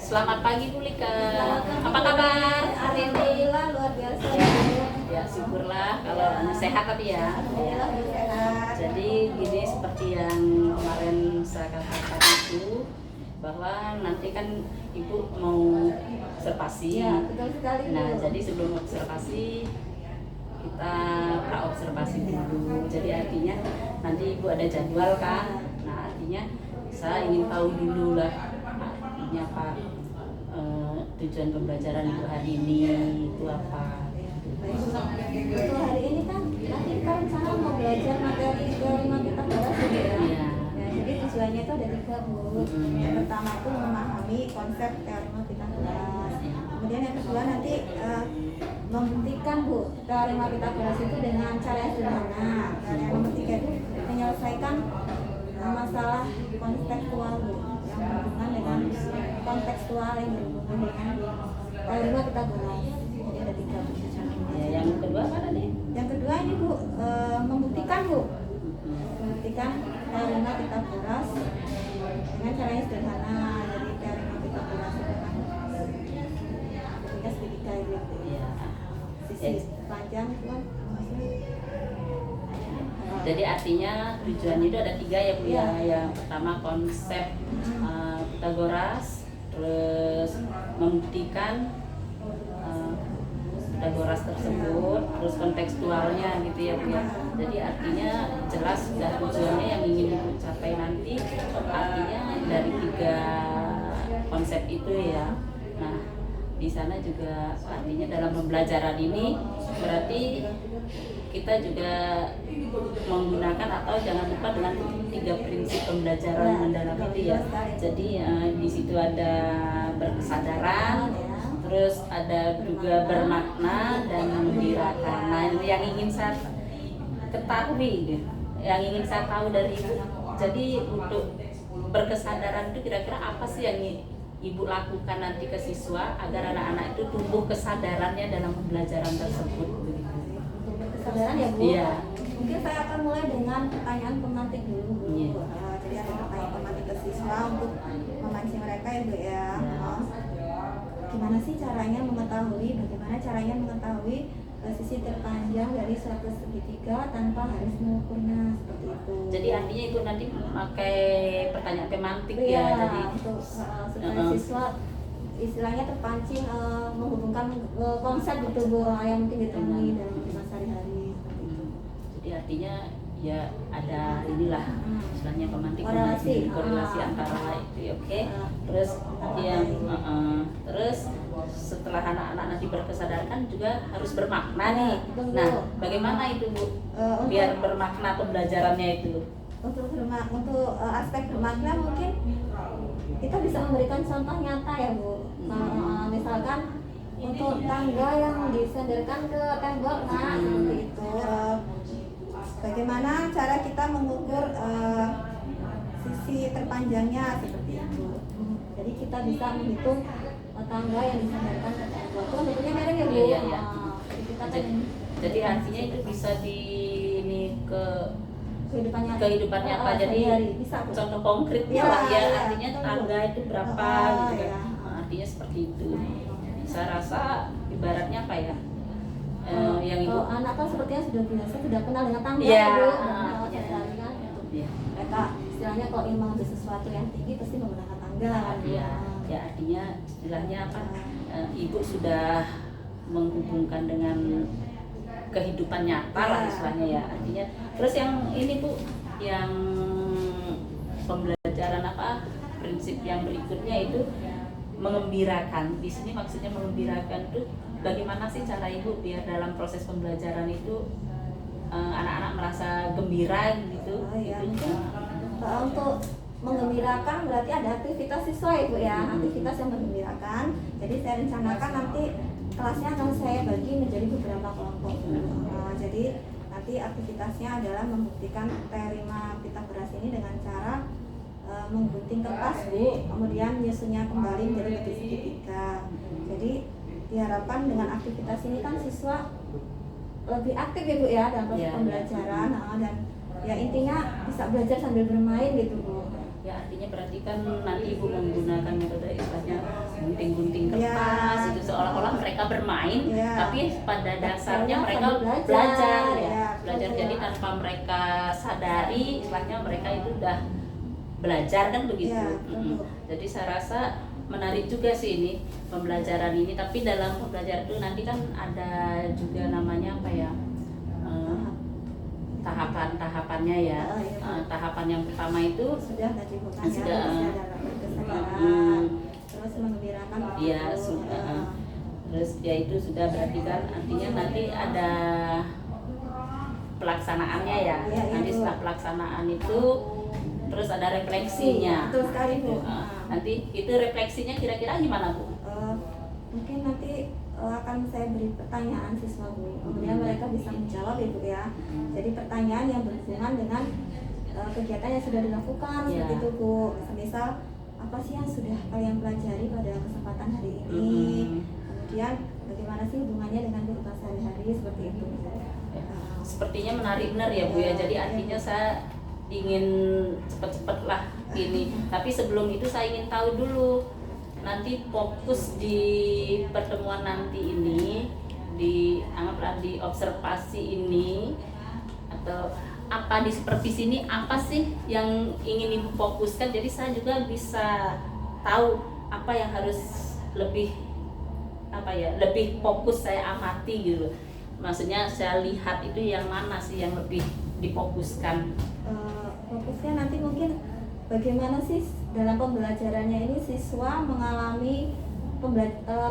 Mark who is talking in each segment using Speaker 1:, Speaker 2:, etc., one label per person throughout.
Speaker 1: Selamat pagi Bu Lika.
Speaker 2: Selamat pagi,
Speaker 1: Apa kabar hari ini?
Speaker 2: Alhamdulillah luar biasa.
Speaker 1: Ya syukurlah kalau sehat tapi ya.
Speaker 2: Alhamdulillah sehat.
Speaker 1: Jadi gini seperti yang kemarin saya katakan itu bahwa nanti kan Ibu mau observasi.
Speaker 2: Ya, betul sekali.
Speaker 1: Nah,
Speaker 2: Bu.
Speaker 1: jadi sebelum observasi kita pra-observasi dulu. Jadi artinya nanti Ibu ada jadwal kan. Nah, artinya saya ingin tahu dulu lah artinya apa tujuan pembelajaran Ibu hari ini itu apa.
Speaker 2: Untuk hari ini kan nanti kita rencana mau belajar materi kelima kita bahas ya.
Speaker 1: Iya.
Speaker 2: Ya, jadi tujuannya itu ada 3 Bu. Yang pertama itu memahami konsep teorema Pitagoras. Kemudian yang kedua nanti membuktikan Bu teorema Pitagoras itu dengan cara yang sederhana. Dan yang ketiga itu menyelesaikan masalah kontekstual Bu, yang berhubungan dengan kontekstual yang berhubungan dengan teorema Pitagoras. Jadi ada 3 Bu.
Speaker 1: Ya, yang kedua apa tadi?
Speaker 2: Yang kedua ini Bu, membuktikan Bu, membuktikan teorema Pitagoras dengan cara yang sederhana. Jadi teorema Pitagoras itu kan segitiga gitu.
Speaker 1: Ya.
Speaker 2: Sisi panjang itu kan
Speaker 1: Jadi artinya tujuannya itu ada 3 ya Bu ya.
Speaker 2: Iya.
Speaker 1: Yang pertama konsep Pitagoras, terus membuktikan Pitagoras tersebut, terus kontekstualnya gitu ya Bu ya. Jadi artinya jelas sudah tujuannya yang ingin Ibu capai nanti. Artinya dari 3 konsep itu ya. Nah, di sana juga artinya dalam pembelajaran ini berarti kita juga menggunakan atau jangan lupa dengan 3 prinsip pembelajaran mendalam itu ya. Jadi di situ ada berkesadaran, terus ada juga bermakna dan menggembirakan. Nah, ini yang ingin saya ketahui, yang ingin saya tahu dari Ibu. Jadi untuk berkesadaran itu kira-kira apa sih yang Ibu lakukan nanti ke siswa agar anak-anak itu tumbuh kesadarannya dalam pembelajaran tersebut?
Speaker 2: kesadaran ya Bu.
Speaker 1: Iya.
Speaker 2: Mungkin saya akan mulai dengan pertanyaan pemantik dulu Bu.
Speaker 1: Iya.
Speaker 2: Jadi ada pertanyaan pemantik ke siswa untuk memancing mereka ya Bu ya. Gimana sih caranya mengetahui, bagaimana caranya mengetahui sisi terpanjang dari suatu segitiga tanpa harus mengukurnya seperti itu.
Speaker 1: Jadi artinya itu nanti memakai pertanyaan pemantik
Speaker 2: Iya,
Speaker 1: ya. Jadi
Speaker 2: untuk supaya siswa istilahnya terpancing menghubungkan konsep gitu Bu yang mungkin ditemui dalam kehidupan sehari-hari seperti itu.
Speaker 1: Jadi artinya ya ada inilah istilahnya pemantik
Speaker 2: Korelasi.
Speaker 1: korelasi antara itu oke. Terus yang terus setelah anak-anak nanti berkesadaran juga harus bermakna nih.
Speaker 2: Betul.
Speaker 1: Nah, bagaimana itu Bu biar bermakna pembelajarannya itu?
Speaker 2: Untuk aspek bermakna mungkin kita bisa memberikan contoh nyata ya Bu. Misalkan untuk tangga yang disandarkan ke tembok, nah seperti itu. Bagaimana cara kita mengukur sisi terpanjangnya seperti itu. Jadi kita bisa menghitung tangga yang disandarkan ke tembok. Itu bentuknya miring ya Bu.
Speaker 1: Iya.
Speaker 2: Jadi kita
Speaker 1: Jadi artinya itu bisa di ini ke
Speaker 2: kehidupan
Speaker 1: nyata. Jadi
Speaker 2: sehari-hari. Bisa Bu.
Speaker 1: contoh konkretnya
Speaker 2: Ya,
Speaker 1: lah ya,
Speaker 2: ya,
Speaker 1: artinya
Speaker 2: betul.
Speaker 1: tangga itu berapa gitu kan.
Speaker 2: Ya.
Speaker 1: Artinya seperti itu. Saya rasa ibaratnya apa ya, yang Ibu
Speaker 2: anak kan sepertinya sudah biasa, sudah kenal dengan tangga
Speaker 1: Iya,
Speaker 2: Bu.
Speaker 1: artinya.
Speaker 2: Sehari-hari kan gitu.
Speaker 1: Iya.
Speaker 2: Mereka istilahnya kalau ingin mengambil sesuatu yang tinggi pasti menggunakan tangga kan.
Speaker 1: Ya, ya artinya istilahnya apa? Ibu sudah menghubungkan dengan kehidupan nyata lah istilahnya ya. Artinya terus yang ini Bu, yang pembelajaran apa? Prinsip yang berikutnya itu mengembirakan. Di sini maksudnya mengembirakan itu bagaimana sih cara Ibu biar dalam proses pembelajaran itu anak-anak merasa gembira gitu?
Speaker 2: Iya,
Speaker 1: Itu.
Speaker 2: mungkin untuk menggembirakan berarti ada aktivitas siswa Ibu ya, aktivitas yang menggembirakan. Jadi saya rencanakan nanti kelasnya akan saya bagi menjadi beberapa kelompok. Jadi nanti aktivitasnya adalah membuktikan teorema Pitagoras ini dengan cara menggunting kertas Bu, kemudian menyusunnya kembali menjadi bentuk segitiga. Jadi diharapkan dengan aktivitas ini kan siswa lebih aktif ya Bu ya dalam proses pembelajaran. Dan ya intinya bisa belajar sambil bermain gitu Bu.
Speaker 1: Ya artinya berarti kan nanti Ibu menggunakan metode istilahnya main,
Speaker 2: Iya.
Speaker 1: tapi pada dasarnya
Speaker 2: Dasarnya
Speaker 1: mereka
Speaker 2: sambil belajar,
Speaker 1: belajar ya,
Speaker 2: ya,
Speaker 1: belajar.
Speaker 2: betul.
Speaker 1: Jadi tanpa mereka sadari, istilahnya mereka itu udah belajar kan begitu.
Speaker 2: Iya, betul.
Speaker 1: Jadi saya rasa menarik juga sih ini pembelajaran ini. Tapi dalam pembelajaran itu nanti kan ada juga namanya apa ya? Tahapan-tahapannya ya.
Speaker 2: Oh, iya.
Speaker 1: Tahapan yang pertama itu
Speaker 2: Sudah tadi bukan ya,
Speaker 1: Sudah.
Speaker 2: dalam berkesadaran, terus mengembirakan.
Speaker 1: Iya
Speaker 2: betul.
Speaker 1: sudah. Terus ya itu sudah berarti kan artinya nanti ada pelaksanaannya ya.
Speaker 2: Iya,
Speaker 1: Nanti
Speaker 2: Bu.
Speaker 1: setelah pelaksanaan itu terus ada refleksinya.
Speaker 2: Betul sekali, Bu.
Speaker 1: Nanti itu refleksinya kira-kira gimana, Bu?
Speaker 2: Mungkin nanti akan saya beri pertanyaan siswa, Bu. Kemudian mereka bisa menjawab, Ibu ya. Jadi pertanyaan yang berhubungan dengan kegiatan yang sudah dilakukan,
Speaker 1: Ya.
Speaker 2: seperti itu, Bu. Misal apa sih yang sudah kalian pelajari pada kesempatan hari ini? Kemudian bagaimana sih hubungannya dengan kehidupan sehari-hari, seperti itu, Bu.
Speaker 1: Sepertinya menarik benar ya, Bu ya. Jadi artinya saya ingin cepet-cepet lah ini. Tapi sebelum itu saya ingin tahu dulu nanti fokus di pertemuan nanti ini, anggaplah di observasi ini atau apa di supervisi ini, apa sih yang ingin Ibu fokuskan. Jadi saya juga bisa tahu apa yang harus lebih fokus saya amati gitu. Maksudnya saya lihat itu yang mana sih yang lebih difokuskan.
Speaker 2: Fokusnya nanti mungkin bagaimana sih dalam pembelajarannya ini siswa mengalami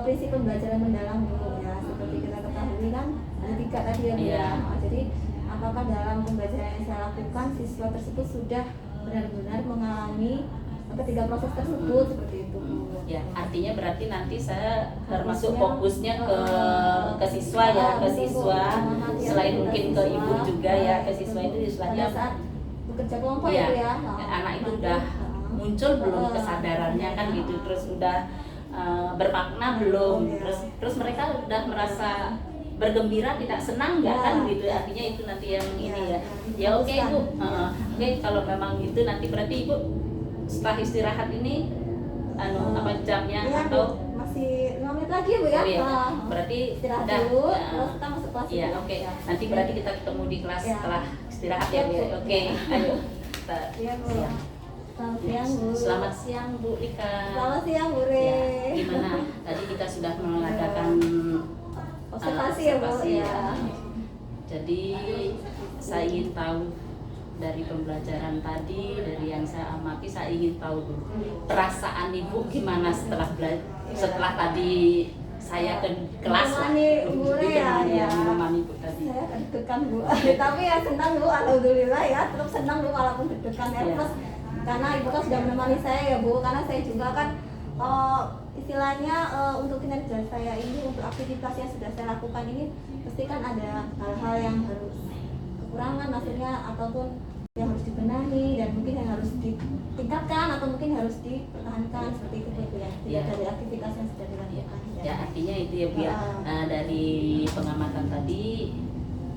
Speaker 2: prinsip pembelajaran mendalam, Bu ya. Seperti kita ketahui kan ada 3 tadi ya, Bu ya.
Speaker 1: Iya.
Speaker 2: Jadi apakah dalam pembelajaran yang saya lakukan siswa tersebut sudah benar-benar mengalami ketiga proses tersebut, seperti itu, Bu.
Speaker 1: Ya, artinya berarti nanti saya termasuk
Speaker 2: Fokusnya,
Speaker 1: fokusnya ke siswa ya, ke
Speaker 2: betul, Bu.
Speaker 1: siswa.
Speaker 2: Mengamati
Speaker 1: Selain
Speaker 2: aktivitas
Speaker 1: mungkin ke
Speaker 2: siswa,
Speaker 1: ibu juga ya, ke
Speaker 2: betul,
Speaker 1: siswa
Speaker 2: Bu.
Speaker 1: itu istilahnya
Speaker 2: pada saat bekerja kelompok
Speaker 1: ya,
Speaker 2: itu ya.
Speaker 1: anak itu udah muncul belum kesadarannya kan gitu, terus udah bermakna belum,
Speaker 2: Ya.
Speaker 1: terus mereka udah merasa bergembira, tidak senang nggak
Speaker 2: Ya.
Speaker 1: kan gitu. Artinya itu nanti yang ini ya. Ya oke,
Speaker 2: Fokuskan.
Speaker 1: Bu. Oke, kalau memang itu nanti berarti Ibu setelah istirahat ini apa jamnya
Speaker 2: Iya,
Speaker 1: atau
Speaker 2: Bu. Masih 5 menit lagi, Bu ya.
Speaker 1: Oh, iya. Berarti
Speaker 2: istirahat
Speaker 1: udah,
Speaker 2: dulu,
Speaker 1: ya.
Speaker 2: terus kita masuk kelas.
Speaker 1: Iya,
Speaker 2: Bu.
Speaker 1: oke.
Speaker 2: Ya.
Speaker 1: Nanti berarti kita ketemu di kelas
Speaker 2: Ya.
Speaker 1: setelah istirahat ya, Bu.
Speaker 2: Siap, Bu.
Speaker 1: Oke, ayo. Kita
Speaker 2: Iya, Bu.
Speaker 1: siap.
Speaker 2: Selamat siang, Bu.
Speaker 1: Selamat siang, Bu Rika.
Speaker 2: Selamat siang, Bu Re.
Speaker 1: Ya, gimana? Tadi kita sudah mengadakan
Speaker 2: Observasi ya, Bu.
Speaker 1: observasi,
Speaker 2: Ya.
Speaker 1: Jadi saya ingin tahu dari pembelajaran tadi, dari yang saya amati, saya ingin tahu dulu perasaan Ibu gimana setelah setelah tadi saya ke kelas lah.
Speaker 2: Menemani Bu Re ya.
Speaker 1: Menemani Ibu tadi.
Speaker 2: Saya deg-degan, Bu. Tapi ya senang, Bu. Alhamdulillah ya. Tetap senang, Bu, walaupun deg-degan ya.
Speaker 1: Iya.
Speaker 2: Terus karena Ibu kan sudah menemani saya ya, Bu. Karena saya juga kan istilahnya untuk kinerja saya ini, untuk aktivitas yang sudah saya lakukan ini, pasti kan ada hal-hal yang harus kekurangan maksudnya, ataupun yang harus dibenahi, dan mungkin yang harus ditingkatkan atau mungkin harus dipertahankan, seperti itu, Bu ya. Tidak
Speaker 1: Iya.
Speaker 2: dari aktivitas yang sudah dilakukan.
Speaker 1: Ya, artinya itu ya, Bu ya. Nah, dari pengamatan tadi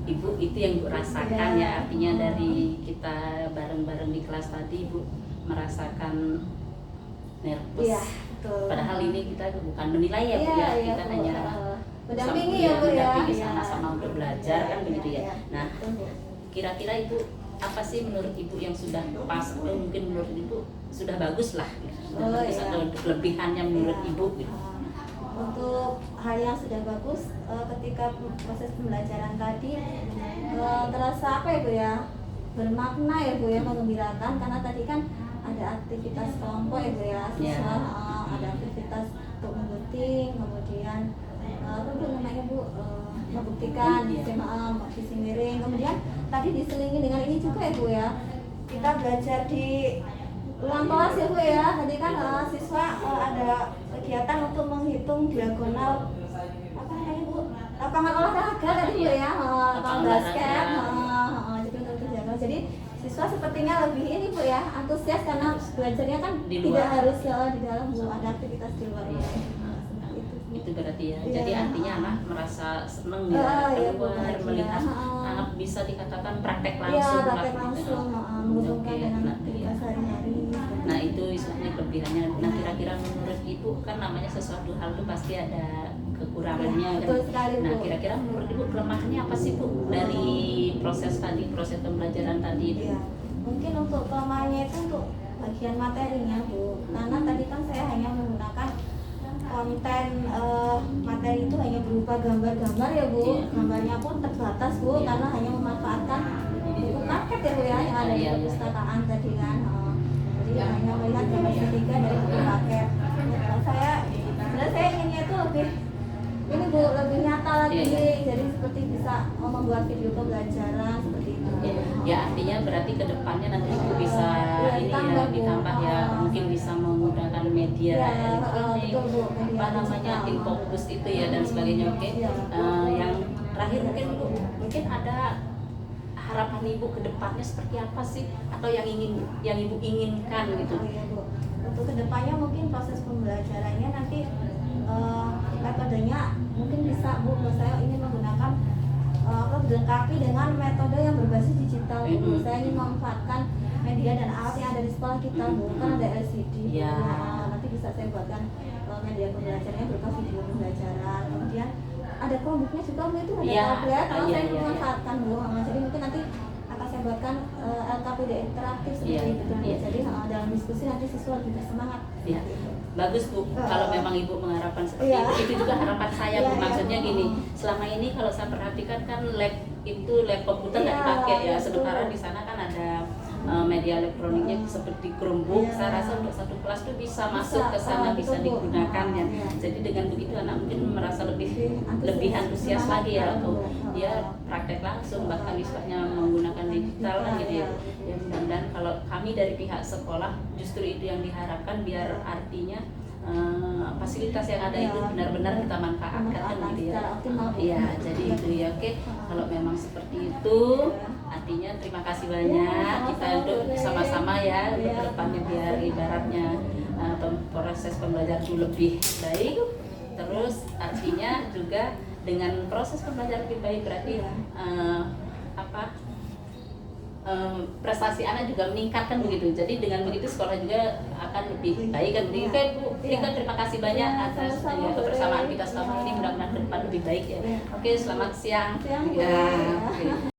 Speaker 1: Ibu itu yang Ibu rasakan
Speaker 2: Ya.
Speaker 1: ya, artinya dari kita bareng-bareng di kelas tadi Ibu merasakan nervous.
Speaker 2: Iya, betul.
Speaker 1: Padahal ini kita bukan menilai ya, Bu
Speaker 2: Iya,
Speaker 1: ya.
Speaker 2: iya,
Speaker 1: Kita
Speaker 2: Bu.
Speaker 1: hanya
Speaker 2: mendampingi
Speaker 1: sama-
Speaker 2: ya, Bu ya.
Speaker 1: mendampingi
Speaker 2: Iya.
Speaker 1: sama-sama untuk belajar kan begitu ya.
Speaker 2: Iya,
Speaker 1: Nah,
Speaker 2: betul, Bu.
Speaker 1: kira-kira Ibu apa sih menurut Ibu yang sudah pas, atau mungkin menurut Ibu sudah bagus lah gitu. Sudah
Speaker 2: Oh,
Speaker 1: bagus
Speaker 2: iya.
Speaker 1: atau kelebihannya menurut
Speaker 2: Iya.
Speaker 1: Ibu gitu.
Speaker 2: Untuk hal yang sudah bagus, ketika proses pembelajaran tadi terasa apa ya, Bu ya, bermakna ya, Bu ya, menggembirakan, karena tadi kan ada aktivitas kelompok ya, Bu ya, siswa ada aktivitas untuk membuting, kemudian apa itu namanya, Bu, membuktikan visi miring, kemudian tadi diselingi dengan ini juga ya, Bu ya, kita belajar di ruang kelas ya, Bu ya. Tadi kan siswa ada kegiatan untuk menghitung diagonal apa namanya, Bu, lapangan olahraga tadi, Bu ya, lapangan basket, jadi untuk diagonal. Jadi siswa sepertinya lebih ini, Bu ya, antusias karena belajarnya kan
Speaker 1: Di luar.
Speaker 2: tidak harus di dalam, Bu, ada aktivitas di luar.
Speaker 1: Iya. Itu berarti ya. Jadi
Speaker 2: Iya.
Speaker 1: artinya anak merasa seneng
Speaker 2: Iya,
Speaker 1: ya,
Speaker 2: Bu,
Speaker 1: keluar
Speaker 2: bahagia.
Speaker 1: melihat anak bisa dikatakan praktek
Speaker 2: Iya,
Speaker 1: langsung lah
Speaker 2: praktek
Speaker 1: gitu.
Speaker 2: langsung,
Speaker 1: Oke,
Speaker 2: menghubungkan dengan
Speaker 1: nah,
Speaker 2: aktivitas sehari-hari.
Speaker 1: Nah, Nah itu istilahnya kelebihannya. Nah kira-kira menurut Ibu kan namanya sesuatu hal itu pasti ada kekurangannya kan.
Speaker 2: Betul sekali, Bu.
Speaker 1: Nah kira-kira menurut Ibu kelemahannya apa sih Bu dari proses pembelajaran tadi itu?
Speaker 2: Iya. Mungkin untuk kelemahannya itu untuk bagian materinya, Bu. Karena tadi kan saya hanya menggunakan konten materi itu hanya berupa gambar-gambar ya, Bu.
Speaker 1: Iya.
Speaker 2: Gambarnya pun terbatas, Bu,
Speaker 1: Iya.
Speaker 2: karena hanya memanfaatkan buku paket ya, Bu ya, yang ada di
Speaker 1: Iya.
Speaker 2: perpustakaan tadi kan. Jadi hanya melihat gambar ketiga dari buku paket. Sebenarnya saya inginnya itu lebih ini, Bu, lebih nyata lagi.
Speaker 1: Iya.
Speaker 2: Jadi seperti bisa membuat video pembelajaran seperti itu.
Speaker 1: Ya artinya berarti kedepannya nanti Ibu bisa
Speaker 2: Iya,
Speaker 1: ini
Speaker 2: ditambah,
Speaker 1: ya
Speaker 2: Bu.
Speaker 1: ditambah ya mungkin bisa menggunakan media
Speaker 2: Iya,
Speaker 1: elektronik
Speaker 2: betul, Bu. Media
Speaker 1: apa namanya
Speaker 2: digital.
Speaker 1: infocus itu ya dan sebagainya. Oke.
Speaker 2: Iya.
Speaker 1: Yang terakhir mungkin ada harapan Ibu kedepannya seperti apa sih atau yang Ibu inginkan gitu.
Speaker 2: Oh, iya, Bu. Untuk kedepannya mungkin proses pembelajarannya nanti metodenya mungkin bisa, Bu, saya ingin menggunakan dilengkapi dengan metode yang berbasis digital, Bu. Saya ingin memanfaatkan media dan alat yang ada di sekolah kita, Bu. Kan ada LCD, Bu.
Speaker 1: Iya.
Speaker 2: Nanti bisa saya buatkan media pembelajarannya berupa video pembelajaran. Kemudian ada Chromebooknya juga, Bu, itu ada
Speaker 1: Iya.
Speaker 2: tablet. Kalau
Speaker 1: Iya,
Speaker 2: saya
Speaker 1: iya,
Speaker 2: memanfaatkan, Bu. Jadi mungkin nanti akan saya buatkan LKPD interaktif seperti
Speaker 1: Iya,
Speaker 2: itu, Bu.
Speaker 1: iya.
Speaker 2: Jadi dalam diskusi nanti siswa lebih bersemangat.
Speaker 1: Ya, bagus Bu. Kalau memang Ibu mengharapkan seperti
Speaker 2: Iya.
Speaker 1: itu juga harapan saya Bu.
Speaker 2: Iya, iya.
Speaker 1: Maksudnya gini, selama ini kalau saya perhatikan kan lab komputer nggak
Speaker 2: Iya,
Speaker 1: dipakai ya.
Speaker 2: betul.
Speaker 1: Sementara di sana kan ada media elektroniknya seperti Chromebook.
Speaker 2: Iya.
Speaker 1: Saya rasa untuk satu kelas tuh bisa masuk ke sana, bisa
Speaker 2: betul, Bu.
Speaker 1: digunakan ya.
Speaker 2: Iya.
Speaker 1: Jadi dengan begitu anak mungkin merasa lebih
Speaker 2: Lebih
Speaker 1: antusias
Speaker 2: semangat,
Speaker 1: lagi ya
Speaker 2: Bu.
Speaker 1: untuk dia praktek langsung bahkan istilahnya menggunakan digital kan gitu ya. Ya mudah-mudahan kalau kami dari pihak sekolah justru itu yang diharapkan biar artinya fasilitas yang ada itu benar-benar kita manfaatkan kan gitu ya.
Speaker 2: Secara optimal, Bu.
Speaker 1: Iya, jadi itu ya. Oke, kalau memang seperti itu artinya terima kasih banyak kita untuk sama-sama ya untuk kedepannya biar ibaratnya proses pembelajaran itu lebih baik. Terus artinya juga dengan proses pembelajaran lebih baik berarti prestasi anak juga meningkat kan begitu. Jadi dengan begitu sekolah juga akan lebih baik kan begitu. Oke Bu, Rika terima kasih banyak atas kebersamaan kita selama ini, mudah-mudahan ke depan lebih baik ya. Oke, selamat siang.
Speaker 2: Siang, Bu.
Speaker 1: Ya, oke.